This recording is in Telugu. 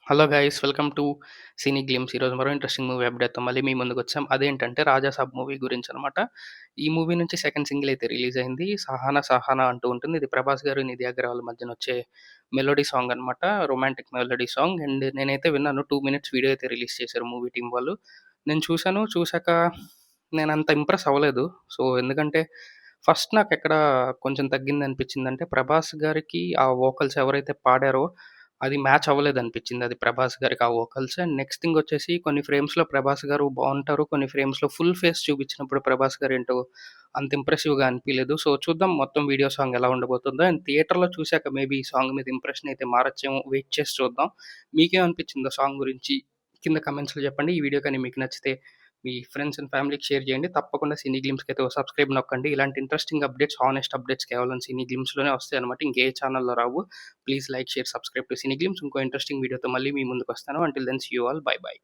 Hello guys, welcome to Cine glimpse. ఈరోజు మరో ఇంట్రెస్టింగ్ మూవీ అప్డేట్తో మళ్ళీ మీ ముందుకు వచ్చాం. అదేంటంటే రాజాసాబ్ మూవీ గురించి అనమాట. ఈ మూవీ నుంచి సెకండ్ సింగిల్ అయితే రిలీజ్ అయింది. సహానా సహానా అంటూ ఉంటుంది. ఇది ప్రభాస్ గారు, నిధి అగర్వాల్ మధ్యన వచ్చే మెలోడీ సాంగ్ అనమాట. Romantic melody song. అండ్ నేనైతే విన్నాను, 2 minutes వీడియో అయితే రిలీజ్ చేశారు మూవీ టీం వాళ్ళు. నేను చూశాను. చూశాక నేను అంత ఇంప్రెస్ అవ్వలేదు. సో ఎందుకంటే ఫస్ట్ నాకు ఎక్కడ కొంచెం తగ్గింది అనిపించిందంటే, ప్రభాస్ గారికి ఆ వోకల్స్ ఎవరైతే పాడారో అది మ్యాచ్ అవ్వలేదనిపించింది. అది ప్రభాస్ గారికి ఆ వోకల్స్. అండ్ నెక్స్ట్ థింగ్ వచ్చేసి కొన్ని ఫ్రేమ్స్‌లో ప్రభాస్ గారు బావుంటారు. కొన్ని ఫ్రేమ్స్‌లో ఫుల్ ఫేస్ చూపించినప్పుడు ప్రభాస్ గారేంటో అంత ఇంప్రెసివ్‌గా అనిపియలేదు. సో చూద్దాం మొత్తం వీడియో సాంగ్ ఎలా ఉండబోతుందో. అండ్ థియేటర్‌లో చూసాక మేబీ ఈ సాంగ్ మీద ఇంప్రెషన్ అయితే మారచ్చేమో. వెయిట్ చేసి చూద్దాం. మీకేమనిపించిందో సాంగ్ గురించి కింద కామెంట్స్‌లో చెప్పండి. ఈ వీడియో కానీ మీకు నచ్చితే మీ ఫ్రెండ్స్ అండ్ ఫ్యామిలీకి షేర్ చేయండి. తప్పకుండా సినీ గ్లిమ్స్‌కి అయితే ఓ సబ్స్క్రైబ్ నొక్కండి. ఇలాంటి ఇంట్రెస్టింగ్ అప్డేట్స్, హానెస్ట్ అప్డేట్స్ కేవలం సినీ గ్లిమ్స్‌లోనే వస్తాయన్నమాట. ఇంకే ఛానల్‌లో రావు. Please like, share, subscribe to Cine Glimpse. ఇంకో ఇంట్రెస్టింగ్ వీడియోతో మళ్ళీ మీ ముందుకొస్తాను. Until then see you all. Bye by.